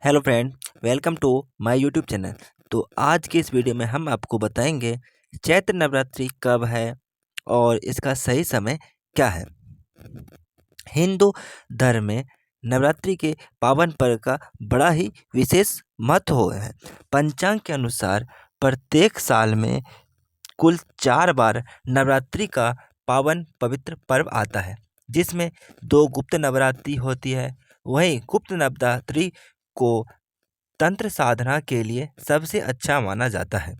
Hello friend, welcome to my YouTube channel. तो आज के इस वीडियो में हम आपको बताएंगे चैत्र नवरात्रि कब है और इसका सही समय क्या है। हिंदू धर्म में नवरात्रि के पावन पर्व का बड़ा ही विशेष महत्व है। पंचांग के अनुसार प्रत्येक साल में कुल 4 बार नवरात्रि का पावन पवित्र पर्व आता है, जिसमें 2 गुप्त नवरात्रि होती है। वहीं गुप्त नवरात्रि को तंत्र साधना के लिए सबसे अच्छा माना जाता है।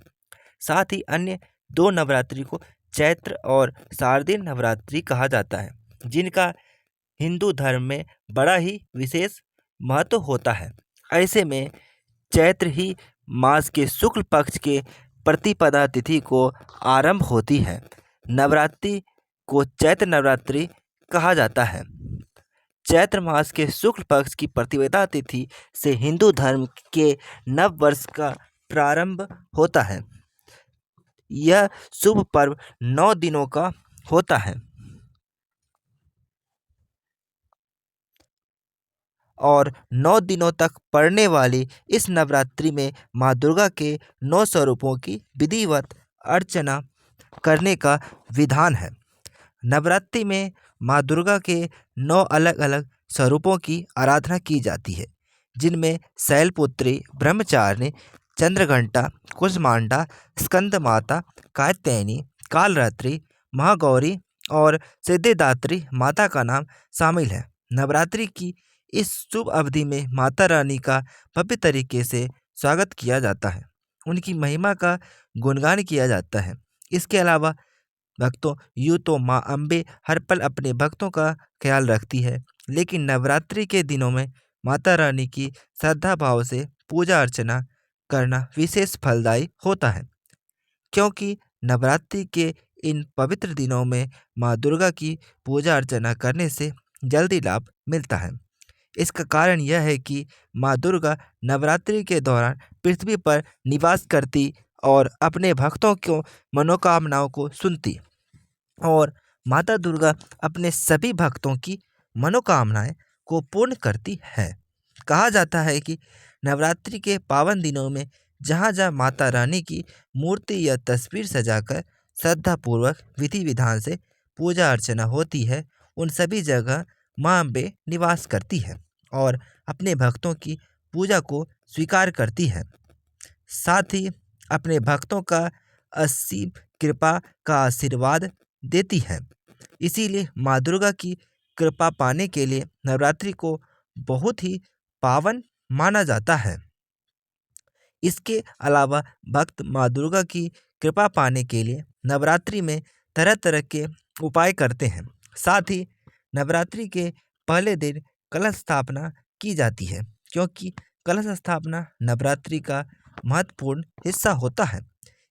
साथ ही अन्य 2 नवरात्रि को चैत्र और शारदीय नवरात्रि कहा जाता है, जिनका हिंदू धर्म में बड़ा ही विशेष महत्व होता है। ऐसे में चैत्र ही मास के शुक्ल पक्ष के प्रतिपदा तिथि को आरंभ होती है। नवरात्रि को चैत्र नवरात्रि कहा जाता है। चैत्र मास के शुक्ल पक्ष की प्रतिपदा तिथि से हिंदू धर्म के नव वर्ष का प्रारंभ होता है। यह शुभ पर्व 9 दिनों का होता है और 9 दिनों तक पड़ने वाली इस नवरात्रि में माँ दुर्गा के 9 स्वरूपों की विधिवत अर्चना करने का विधान है। नवरात्रि में माँ दुर्गा के 9 अलग अलग स्वरूपों की आराधना की जाती है, जिनमें शैलपुत्री, ब्रह्मचारिणी, चंद्रघंटा, कुष्मांडा, स्कंद माता, कात्यायनी, कालरात्रि, महागौरी और सिद्धिदात्री माता का नाम शामिल है। नवरात्रि की इस शुभ अवधि में माता रानी का भव्य तरीके से स्वागत किया जाता है, उनकी महिमा का गुणगान किया जाता है। इसके अलावा भक्तों, यूँ तो माँ अम्बे हर पल अपने भक्तों का ख्याल रखती है, लेकिन नवरात्रि के दिनों में माता रानी की श्रद्धा भाव से पूजा अर्चना करना विशेष फलदायी होता है, क्योंकि नवरात्रि के इन पवित्र दिनों में माँ दुर्गा की पूजा अर्चना करने से जल्दी लाभ मिलता है। इसका कारण यह है कि माँ दुर्गा नवरात्रि के दौरान पृथ्वी पर निवास करती और अपने भक्तों को मनोकामनाओं को सुनती और माता दुर्गा अपने सभी भक्तों की मनोकामनाएं को पूर्ण करती है। कहा जाता है कि नवरात्रि के पावन दिनों में जहाँ जहाँ माता रानी की मूर्ति या तस्वीर सजाकर श्रद्धापूर्वक विधि विधान से पूजा अर्चना होती है, उन सभी जगह माँ अम्बे निवास करती है और अपने भक्तों की पूजा को स्वीकार करती है। साथ ही अपने भक्तों का असीम कृपा का आशीर्वाद देती है। इसीलिए माँ दुर्गा की कृपा पाने के लिए नवरात्रि को बहुत ही पावन माना जाता है। इसके अलावा भक्त माँ दुर्गा की कृपा पाने के लिए नवरात्रि में तरह तरह के उपाय करते हैं। साथ ही नवरात्रि के पहले दिन कलश स्थापना की जाती है, क्योंकि कलश स्थापना नवरात्रि का महत्वपूर्ण हिस्सा होता है।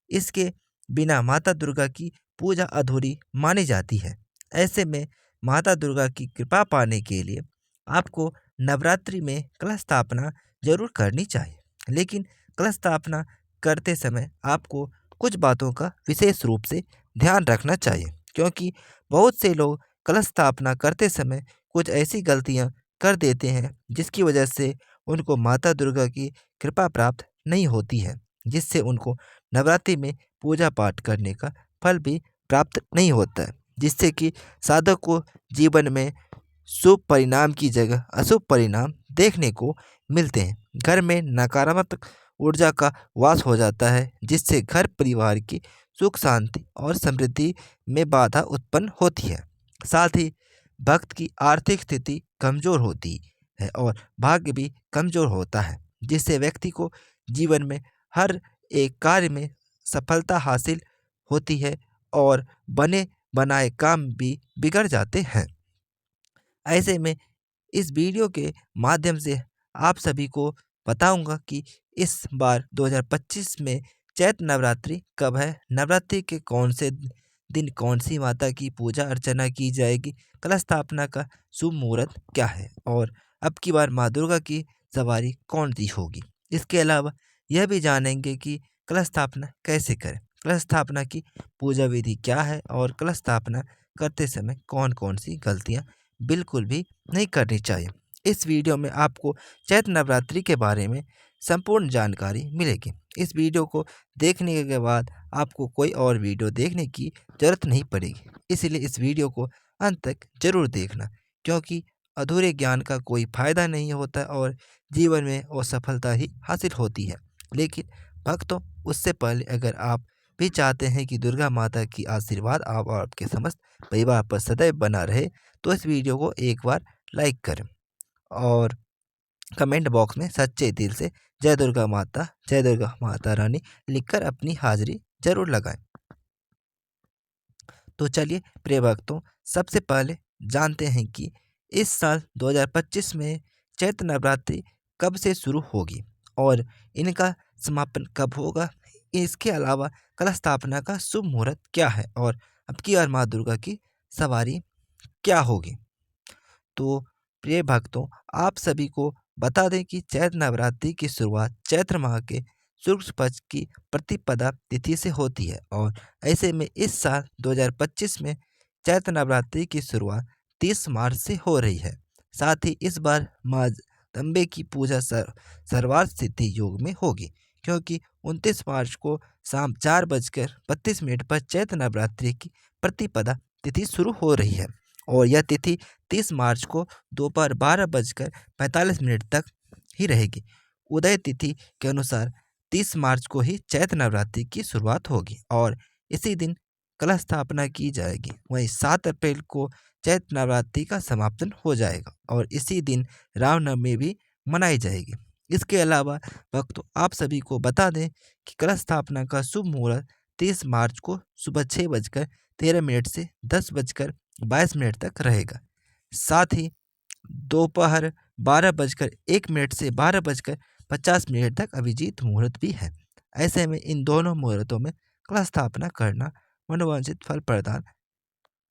इसके बिना माता दुर्गा की पूजा अधूरी मानी जाती है। ऐसे में माता दुर्गा की कृपा पाने के लिए आपको नवरात्रि में कलश स्थापना जरूर करनी चाहिए, लेकिन कलश स्थापना करते समय आपको कुछ बातों का विशेष रूप से ध्यान रखना चाहिए, क्योंकि बहुत से लोग कलश स्थापना करते समय कुछ ऐसी गलतियां कर देते हैं जिसकी वजह से उनको माता दुर्गा की कृपा प्राप्त नहीं होती है, जिससे उनको नवरात्रि में पूजा पाठ करने का फल भी प्राप्त नहीं होता है, जिससे कि साधक को जीवन में शुभ परिणाम की जगह अशुभ परिणाम देखने को मिलते हैं। घर में नकारात्मक ऊर्जा का वास हो जाता है, जिससे घर परिवार की सुख शांति और समृद्धि में बाधा उत्पन्न होती है। साथ ही भक्त की आर्थिक स्थिति कमजोर होती है और भाग्य भी कमजोर होता है, जिससे व्यक्ति को जीवन में हर एक कार्य में सफलता हासिल होती है और बने बनाए काम भी बिगड़ जाते हैं। ऐसे में इस वीडियो के माध्यम से आप सभी को बताऊंगा कि इस बार 2025 में चैत्र नवरात्रि कब है, नवरात्रि के कौन से दिन कौन सी माता की पूजा अर्चना की जाएगी, कलश स्थापना का शुभ मुहूर्त क्या है और अब की बार माँ दुर्गा की सवारी कौन सी होगी। इसके अलावा यह भी जानेंगे कि कलश स्थापना कैसे करें, कलश स्थापना की पूजा विधि क्या है और कलश स्थापना करते समय कौन कौन सी गलतियाँ बिल्कुल भी नहीं करनी चाहिए। इस वीडियो में आपको चैत्र नवरात्रि के बारे में संपूर्ण जानकारी मिलेगी। इस वीडियो को देखने के बाद आपको कोई और वीडियो देखने की ज़रूरत नहीं पड़ेगी। इसलिए इस वीडियो को अंत तक ज़रूर देखना, क्योंकि अधूरे ज्ञान का कोई फ़ायदा नहीं होता और जीवन में असफलता ही हासिल होती है। लेकिन भक्तों, उससे पहले अगर आप भी चाहते हैं कि दुर्गा माता की आशीर्वाद आप और आपके समस्त परिवार पर सदैव बना रहे, तो इस वीडियो को एक बार लाइक करें और कमेंट बॉक्स में सच्चे दिल से जय दुर्गा माता रानी लिखकर अपनी हाजिरी जरूर लगाएं। तो चलिए प्रिय भक्तों, सबसे पहले जानते हैं कि इस साल 2025 में चैत्र नवरात्रि कब से शुरू होगी और इनका समापन कब होगा। इसके अलावा कलश स्थापना का शुभ मुहूर्त क्या है और अब की बार माँ दुर्गा की सवारी क्या होगी। तो प्रिय भक्तों, आप सभी को बता दें कि चैत्र नवरात्रि की शुरुआत चैत्र माह के शुक्ल पक्ष की प्रतिपदा तिथि से होती है और ऐसे में इस साल 2025 में चैत्र नवरात्रि की शुरुआत 30 मार्च से हो रही है। साथ ही इस बार माँ अम्बे की पूजा सर्वार्थ सिद्धि योग में होगी, क्योंकि 29 मार्च को शाम 4:32 पर चैत्र नवरात्रि की प्रतिपदा तिथि शुरू हो रही है और यह तिथि 30 मार्च को दोपहर 12:45 तक ही रहेगी। उदय तिथि के अनुसार 30 मार्च को ही चैत्र नवरात्रि की शुरुआत होगी और इसी दिन कलश स्थापना की जाएगी। वहीं 7 अप्रैल को चैत्र नवरात्रि का समापन हो जाएगा और इसी दिन रामनवमी भी मनाई जाएगी। इसके अलावा भक्तों, आप सभी को बता दें कि कलश स्थापना का शुभ मुहूर्त 30 मार्च को सुबह 6:13 से 10:22 तक रहेगा। साथ ही दोपहर 12:01 से 12:50 तक अभिजीत मुहूर्त भी है। ऐसे में इन दोनों मुहूर्तों में कलश स्थापना करना मनोवांछित फल प्रदान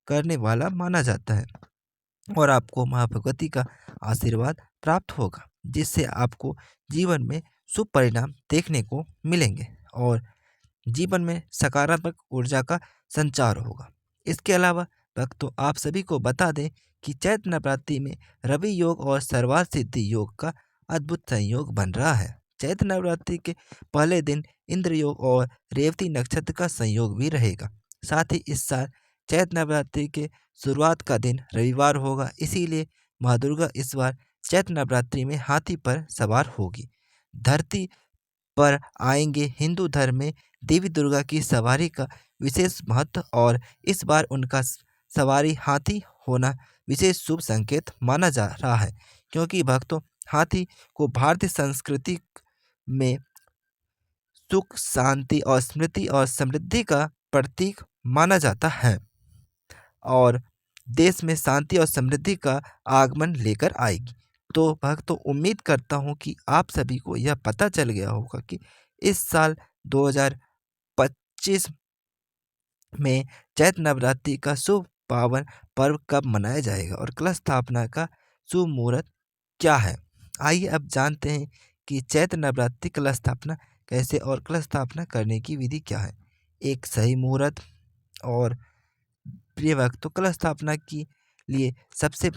करने वाला माना जाता है और आपको माँ भगवती का आशीर्वाद प्राप्त होगा, जिससे आपको जीवन में शुभ परिणाम देखने को मिलेंगे और जीवन में सकारात्मक ऊर्जा का संचार होगा। इसके अलावा भक्तों, आप सभी को बता दें कि चैत्र नवरात्रि में रवि योग और सर्वार्थ सिद्धि योग का अद्भुत संयोग बन रहा है। चैत्र नवरात्रि के पहले दिन इंद्र योग और रेवती नक्षत्र का संयोग भी रहेगा। साथ ही इस साल चैत्र नवरात्रि के शुरुआत का दिन रविवार होगा, इसीलिए माँ दुर्गा इस बार चैत्र नवरात्रि में हाथी पर सवार होगी। धरती पर आएंगे हिंदू धर्म में देवी दुर्गा की सवारी का विशेष महत्व और इस बार उनका सवारी हाथी होना विशेष शुभ संकेत माना जा रहा है, क्योंकि भक्तों, हाथी को भारतीय संस्कृति में सुख, शांति और स्मृति और समृद्धि का प्रतीक माना जाता है और देश में शांति और समृद्धि का आगमन लेकर आएगी। तो भक्तों, उम्मीद करता हूँ कि आप सभी को यह पता चल गया होगा कि इस साल 2025 में चैत्र नवरात्रि का शुभ पावन पर्व कब मनाया जाएगा और कलश स्थापना का शुभ मुहूर्त क्या है। आइए अब जानते हैं कि चैत्र नवरात्रि कलश स्थापना कैसे और कलश स्थापना करने की विधि क्या है। एक सही मुहूर्त और प्रिय भक्तों, कलश स्थापना के लिए सबसे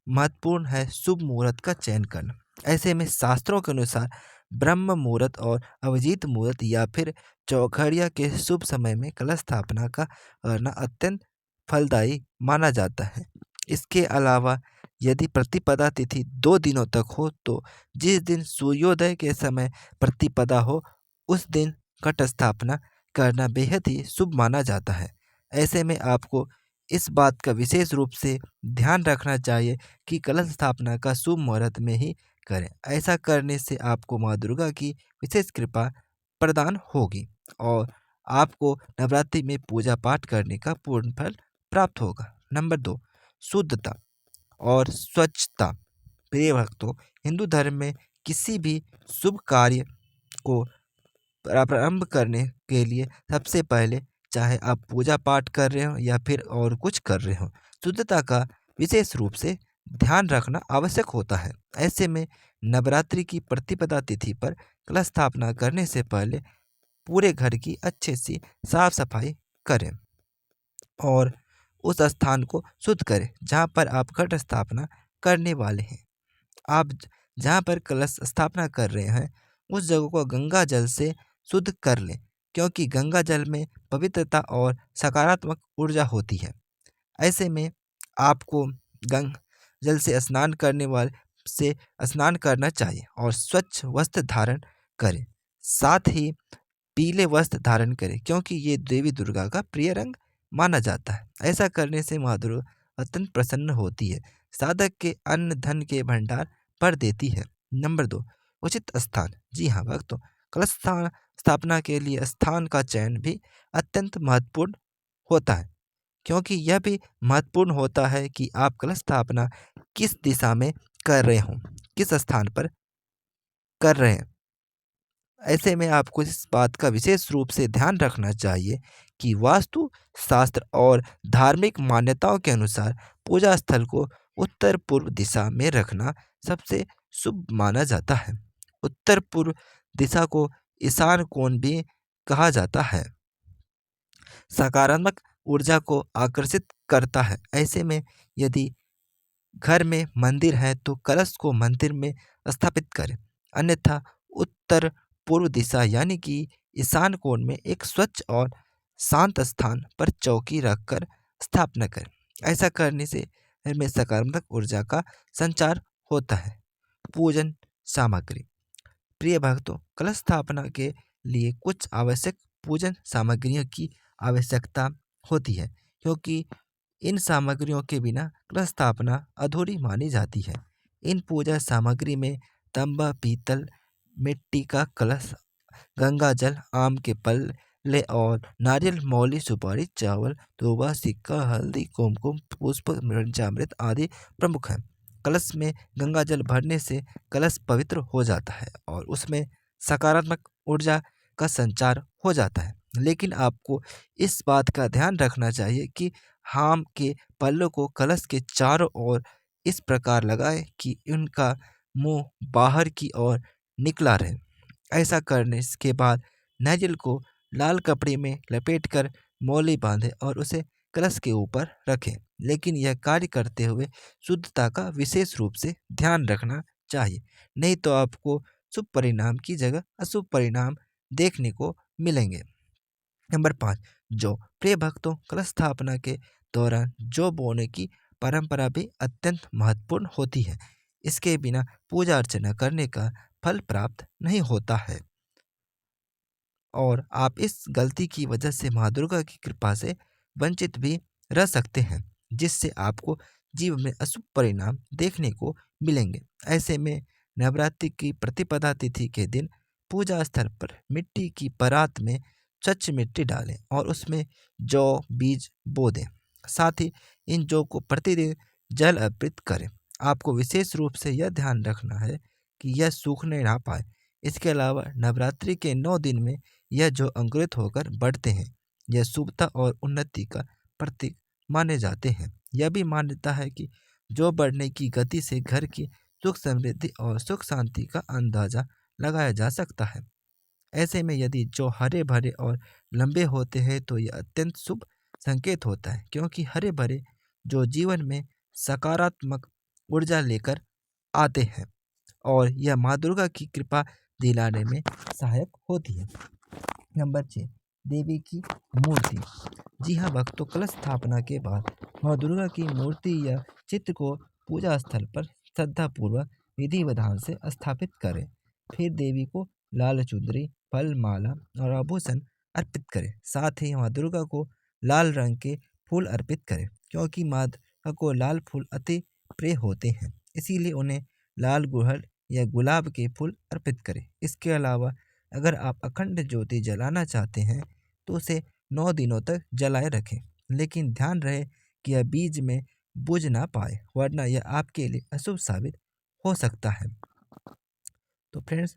महत्वपूर्ण है शुभ मुहूर्त का चयन करना। ऐसे में शास्त्रों के अनुसार ब्रह्म मुहूर्त और अभिजीत मुहूर्त या फिर चौखड़िया के शुभ समय में कलश स्थापना का करना अत्यंत फलदायी माना जाता है। इसके अलावा यदि प्रतिपदा तिथि 2 दिनों तक हो तो जिस दिन सूर्योदय के समय प्रतिपदा हो उस दिन घट स्थापना करना बेहद ही शुभ माना जाता है। ऐसे में आपको इस बात का विशेष रूप से ध्यान रखना चाहिए कि कलश स्थापना का शुभ मुहूर्त में ही करें। ऐसा करने से आपको माँ दुर्गा की विशेष कृपा प्रदान होगी और आपको नवरात्रि में पूजा पाठ करने का पूर्ण फल प्राप्त होगा। नंबर 2, शुद्धता और स्वच्छता। प्रिय भक्तों, हिंदू धर्म में किसी भी शुभ कार्य को प्रारंभ करने के लिए सबसे पहले, चाहे आप पूजा पाठ कर रहे हो या फिर और कुछ कर रहे हो, शुद्धता का विशेष रूप से ध्यान रखना आवश्यक होता है। ऐसे में नवरात्रि की प्रतिपदा तिथि पर कलश स्थापना करने से पहले पूरे घर की अच्छे से साफ सफाई करें और उस स्थान को शुद्ध करें जहाँ पर आप घट स्थापना करने वाले हैं। आप जहाँ पर कलश स्थापना कर रहे हैं उस जगह को गंगा जल से शुद्ध कर लें, क्योंकि गंगा जल में पवित्रता और सकारात्मक ऊर्जा होती है। ऐसे में आपको गंग जल से स्नान करना चाहिए और स्वच्छ वस्त्र धारण करें। साथ ही पीले वस्त्र धारण करें, क्योंकि ये देवी दुर्गा का प्रिय रंग माना जाता है। ऐसा करने से माँ दुर्गा अत्यंत प्रसन्न होती है, साधक के अन्न धन के भंडार भर देती है। नंबर 2, उचित स्थान। जी हाँ भक्तों, कलश स्थापना के लिए स्थान का चयन भी अत्यंत महत्वपूर्ण होता है, क्योंकि यह भी महत्वपूर्ण होता है कि आप कलश स्थापना किस दिशा में कर रहे हों, किस स्थान पर कर रहे हैं। ऐसे में आपको इस बात का विशेष रूप से ध्यान रखना चाहिए कि वास्तु शास्त्र और धार्मिक मान्यताओं के अनुसार पूजा स्थल को उत्तर पूर्व दिशा में रखना सबसे शुभ माना जाता है। उत्तर पूर्व दिशा को ईशान कोण भी कहा जाता है, सकारात्मक ऊर्जा को आकर्षित करता है। ऐसे में यदि घर में मंदिर है तो कलश को मंदिर में स्थापित करें, अन्यथा उत्तर पूर्व दिशा यानी कि ईशान कोण में एक स्वच्छ और शांत स्थान पर चौकी रखकर स्थापना करें। ऐसा करने से घर में सकारात्मक ऊर्जा का संचार होता है। पूजन सामग्री। प्रिय भक्तों, कलश स्थापना के लिए कुछ आवश्यक पूजन सामग्रियों की आवश्यकता होती है, क्योंकि इन सामग्रियों के बिना कलश स्थापना अधूरी मानी जाती है। इन पूजा सामग्री में तांबा, पीतल, मिट्टी का कलश, गंगा जल, आम के पल्ले और नारियल, मौली, सुपारी, चावल, दूबा, सिक्का, हल्दी, कुमकुम, पुष्प, पंचामृत आदि प्रमुख हैं। कलश में गंगा जल भरने से कलश पवित्र हो जाता है और उसमें सकारात्मक ऊर्जा का संचार हो जाता है। लेकिन आपको इस बात का ध्यान रखना चाहिए कि आम के पल्लों को कलश के चारों ओर इस प्रकार लगाएं कि उनका मुंह बाहर की ओर निकला रहे। ऐसा करने के बाद नारियल को लाल कपड़े में लपेटकर मौली बांधें और उसे कलश के ऊपर रखें। लेकिन यह कार्य करते हुए शुद्धता का विशेष रूप से ध्यान रखना चाहिए, नहीं तो आपको शुभ परिणाम की जगह अशुभ परिणाम देखने को मिलेंगे। नंबर 5, जौ। प्रिय भक्तों, कलश स्थापना के दौरान जौ बोने की परंपरा भी अत्यंत महत्वपूर्ण होती है। इसके बिना पूजा अर्चना करने का फल प्राप्त नहीं होता है और आप इस गलती की वजह से माँ दुर्गा की कृपा से वंचित भी रह सकते हैं, जिससे आपको जीवन में अशुभ परिणाम देखने को मिलेंगे। ऐसे में नवरात्रि की प्रतिपदा तिथि के दिन पूजा स्थल पर मिट्टी की परात में स्वच्छ मिट्टी डालें और उसमें जौ बीज बो दें। साथ ही इन जौ को प्रतिदिन जल अर्पित करें। आपको विशेष रूप से यह ध्यान रखना है कि यह सूखने ना पाए। इसके अलावा नवरात्रि के 9 दिन में यह जो अंकुरित होकर बढ़ते हैं, यह शुभता और उन्नति का प्रतीक माने जाते हैं। यह भी मान्यता है कि जो बढ़ने की गति से घर की सुख समृद्धि और सुख शांति का अंदाजा लगाया जा सकता है। ऐसे में यदि जो हरे भरे और लंबे होते हैं तो यह अत्यंत शुभ संकेत होता है, क्योंकि हरे भरे जो जीवन में सकारात्मक ऊर्जा लेकर आते हैं और यह माँ दुर्गा की कृपा दिलाने में सहायक होती है। नंबर 6, देवी की मूर्ति। जी हाँ भक्तों, कलश स्थापना के बाद माँ दुर्गा की मूर्ति या चित्र को पूजा स्थल पर श्रद्धापूर्वक विधि विधान से स्थापित करें। फिर देवी को लाल चुंदरी, फल, माला और आभूषण अर्पित करें। साथ ही माँ दुर्गा को लाल रंग के फूल अर्पित करें, क्योंकि माँ दुर्गा को लाल फूल अति प्रिय होते हैं, इसीलिए उन्हें लाल गुड़हल या गुलाब के फूल अर्पित करें। इसके अलावा अगर आप अखंड ज्योति जलाना चाहते हैं तो उसे 9 दिनों तक जलाए रखें, लेकिन ध्यान रहे कि यह बीच में बुझ ना पाए, वरना यह आपके लिए अशुभ साबित हो सकता है। तो फ्रेंड्स,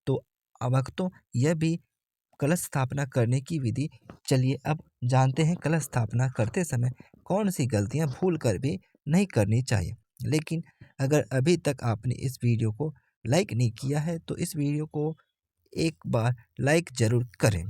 तो भक्तों, यह भी कलश स्थापना करने की विधि। चलिए अब जानते हैं कलश स्थापना करते समय कौन सी गलतियां भूल कर भी नहीं करनी चाहिए। लेकिन अगर अभी तक आपने इस वीडियो को लाइक नहीं किया है तो इस वीडियो को एक बार लाइक जरूर करें,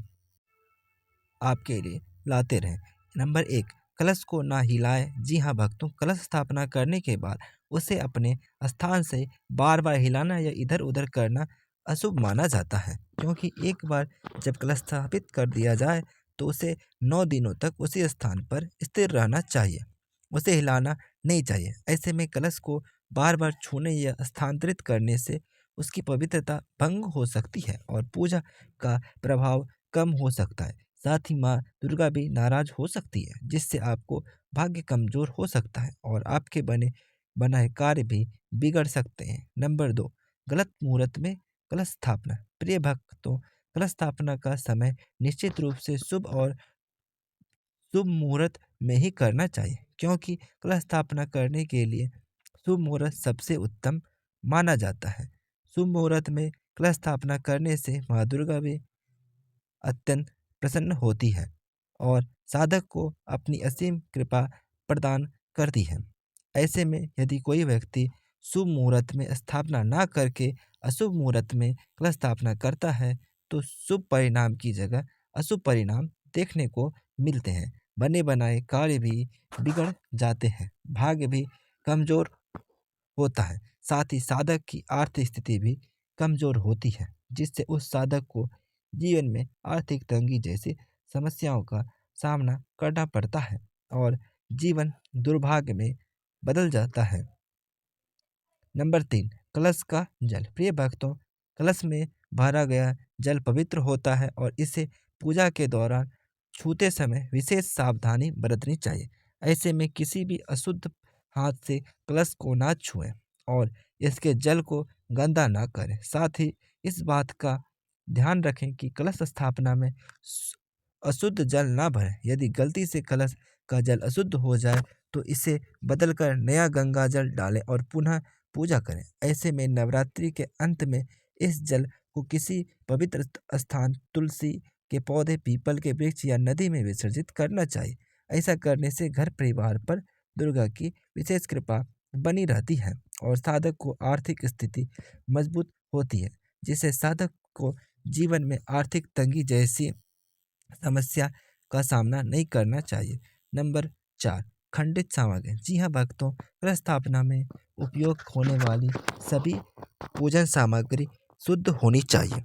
आपके लिए लाते रहें। नंबर 1, कलश को ना हिलाएं। जी हाँ भक्तों, कलश स्थापना करने के बाद उसे अपने स्थान से बार बार हिलाना या इधर उधर करना अशुभ माना जाता है, क्योंकि एक बार जब कलश स्थापित कर दिया जाए तो उसे 9 दिनों तक उसी स्थान पर स्थिर रहना चाहिए, उसे हिलाना नहीं चाहिए। ऐसे में कलश को बार बार छूने या स्थानांतरित करने से उसकी पवित्रता भंग हो सकती है और पूजा का प्रभाव कम हो सकता है। साथ ही माँ दुर्गा भी नाराज हो सकती है, जिससे आपको भाग्य कमजोर हो सकता है और आपके बनाए कार्य भी बिगड़ सकते हैं। नंबर 2, गलत मुहूर्त में कलश स्थापना। प्रिय भक्तों, कलश स्थापना का समय निश्चित रूप से शुभ और शुभ मुहूर्त में ही करना चाहिए, क्योंकि कलश स्थापना करने के लिए शुभ मुहूर्त सबसे उत्तम माना जाता है। शुभ मुहूर्त में कलश स्थापना करने से माँ दुर्गा भी अत्यंत प्रसन्न होती है और साधक को अपनी असीम कृपा प्रदान करती है। ऐसे में यदि कोई व्यक्ति शुभ मुहूर्त में स्थापना ना करके अशुभ मुहूर्त में कलश स्थापना करता है तो शुभ परिणाम की जगह अशुभ परिणाम देखने को मिलते हैं। बने बनाए कार्य भी बिगड़ जाते हैं, भाग्य भी कमजोर होता है। साथ ही साधक की आर्थिक स्थिति भी कमजोर होती है, जिससे उस साधक को जीवन में आर्थिक तंगी जैसी समस्याओं का सामना करना पड़ता है और जीवन दुर्भाग्य में बदल जाता है। नंबर 3, कलश का जल। प्रिय भक्तों, कलश में भरा गया जल पवित्र होता है और इसे पूजा के दौरान छूते समय विशेष सावधानी बरतनी चाहिए। ऐसे में किसी भी अशुद्ध हाथ से कलश को ना छुएं और इसके जल को गंदा ना करें। साथ ही इस बात का ध्यान रखें कि कलश स्थापना में अशुद्ध जल ना भरें। यदि गलती से कलश का जल अशुद्ध हो जाए तो इसे बदलकर नया गंगा जल डालें और पुनः पूजा करें। ऐसे में नवरात्रि के अंत में इस जल को किसी पवित्र स्थान, तुलसी के पौधे, पीपल के वृक्ष या नदी में विसर्जित करना चाहिए। ऐसा करने से घर परिवार पर दुर्गा की विशेष कृपा बनी रहती है और साधक को आर्थिक स्थिति मजबूत होती है, जिससे साधक को जीवन में आर्थिक तंगी जैसी समस्या का सामना नहीं करना चाहिए। नंबर 4, खंडित सामग्री। जी हाँ भक्तों, कलश स्थापना में उपयोग होने वाली सभी पूजन सामग्री शुद्ध होनी चाहिए।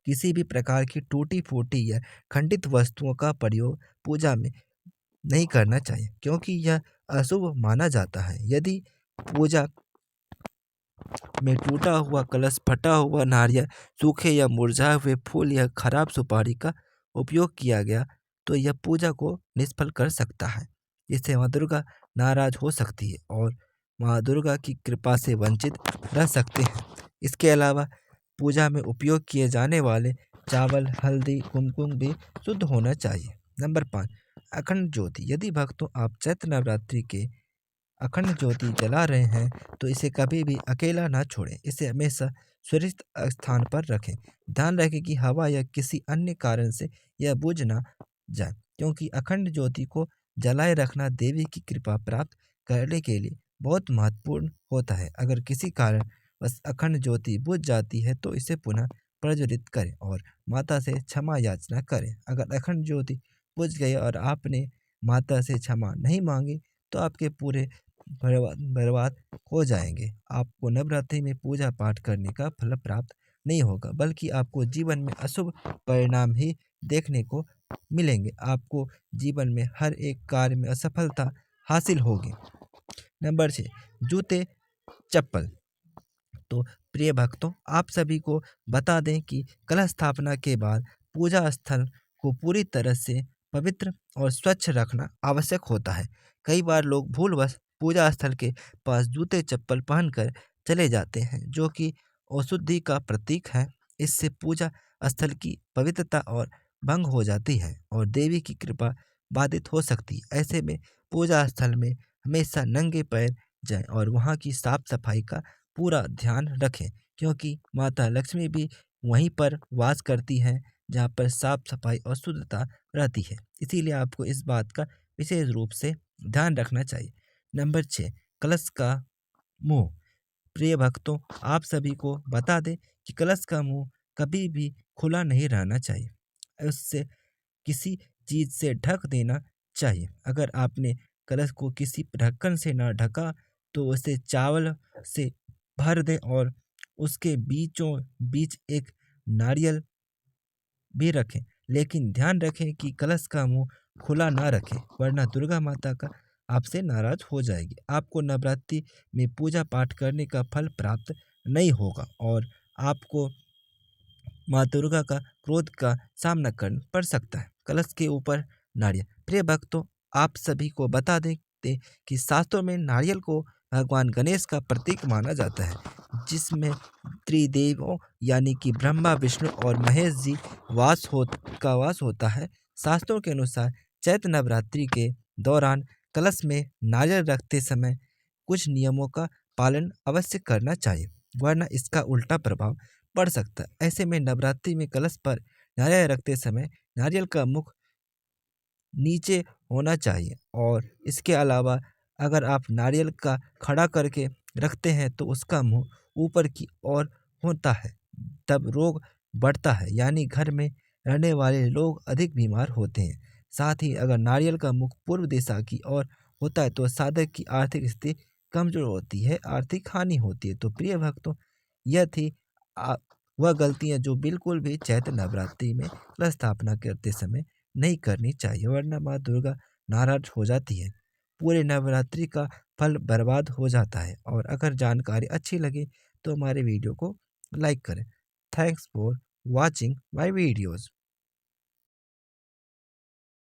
किसी भी प्रकार की टूटी फूटी या खंडित वस्तुओं का प्रयोग पूजा में नहीं करना चाहिए, क्योंकि यह अशुभ माना जाता है। यदि पूजा में टूटा हुआ कलश, फटा हुआ नारियल, सूखे या मुरझाए हुए फूल या खराब सुपारी का उपयोग किया गया तो यह पूजा को निष्फल कर सकता है, जिससे माँ दुर्गा नाराज हो सकती है और माँ दुर्गा की कृपा से वंचित रह सकते हैं। इसके अलावा पूजा में उपयोग किए जाने वाले चावल, हल्दी, कुमकुम भी शुद्ध होना चाहिए। नंबर 5, अखंड ज्योति। यदि भक्तों आप चैत्र नवरात्रि के अखंड ज्योति जला रहे हैं तो इसे कभी भी अकेला ना छोड़ें। इसे हमेशा सुरक्षित स्थान पर रखें। ध्यान रखें कि हवा या किसी अन्य कारण से यह बुझ ना जाए, क्योंकि अखंड ज्योति को जलाए रखना देवी की कृपा प्राप्त करने के लिए बहुत महत्वपूर्ण होता है। अगर किसी कारण बस अखंड ज्योति बुझ जाती है तो इसे पुनः प्रज्वलित करें और माता से क्षमा याचना करें। अगर अखंड ज्योति बुझ गई और आपने माता से क्षमा नहीं मांगी तो आपके पूरे बर्बाद हो जाएंगे। आपको नवरात्रि में पूजा पाठ करने का फल प्राप्त नहीं होगा, बल्कि आपको जीवन में अशुभ परिणाम ही देखने को मिलेंगे। आपको जीवन में हर एक कार्य में असफलता हासिल होगी। नंबर 6, जूते, चप्पल। तो प्रिय भक्तों, आप सभी को बता दें कि कलश स्थापना के बाद पूजा स्थल को पूरी तरह से पवित्र और स्वच्छ रखना आवश्यक होता है। कई बार लोग भूलवश पूजा स्थल के पास जूते चप्पल पहनकर चले जाते हैं, जो कि अशुद्धि का प्रतीक है। इससे पूजा स्थल की पवित्रता और भंग हो जाती है और देवी की कृपा बाधित हो सकती है। ऐसे में पूजा स्थल में हमेशा नंगे पैर जाएं और वहाँ की साफ सफाई का पूरा ध्यान रखें, क्योंकि माता लक्ष्मी भी वहीं पर वास करती हैं जहाँ पर साफ सफाई और शुद्धता रहती है। इसीलिए आपको इस बात का विशेष रूप से ध्यान रखना चाहिए। नंबर 6, कलश का मुंह। प्रिय भक्तों, आप सभी को बता दें कि कलश का मुंह कभी भी खुला नहीं रहना चाहिए, उससे किसी चीज से ढक देना चाहिए। अगर आपने कलश को किसी ढक्कन से ना ढका तो उसे चावल से भर दें और उसके बीचों बीच एक नारियल भी रखें, लेकिन ध्यान रखें कि कलश का मुंह खुला ना रखें, वरना दुर्गा माता का आपसे नाराज हो जाएगी। आपको नवरात्रि में पूजा पाठ करने का फल प्राप्त नहीं होगा और आपको माँ दुर्गा का क्रोध का सामना करना पड़ सकता है। कलश के ऊपर नारियल। प्रिय भक्तों, आप सभी को बता देते कि शास्त्रों में नारियल को भगवान गणेश का प्रतीक माना जाता है, जिसमें त्रिदेवों यानी कि ब्रह्मा, विष्णु और महेश जी वास होता है। शास्त्रों के अनुसार चैत्र नवरात्रि के दौरान कलश में नारियल रखते समय कुछ नियमों का पालन अवश्य करना चाहिए, वरना इसका उल्टा प्रभाव पड़ सकता है। ऐसे में नवरात्रि में कलश पर नारियल रखते समय नारियल का मुख नीचे होना चाहिए और इसके अलावा अगर आप नारियल का खड़ा करके रखते हैं तो उसका मुंह ऊपर की ओर होता है, तब रोग बढ़ता है, यानी घर में रहने वाले लोग अधिक बीमार होते हैं। साथ ही अगर नारियल का मुख पूर्व दिशा की ओर होता है तो साधक की आर्थिक स्थिति कमजोर होती है, आर्थिक हानि होती है। तो प्रिय भक्तों, यह थी वह गलतियां जो बिल्कुल भी चैत्र नवरात्रि में कलश स्थापना करते समय नहीं करनी चाहिए, वरना माँ दुर्गा नाराज हो जाती है, पूरे नवरात्रि का फल बर्बाद हो जाता है। और अगर जानकारी अच्छी लगे तो हमारे वीडियो को लाइक करें। Thanks for watching my videos.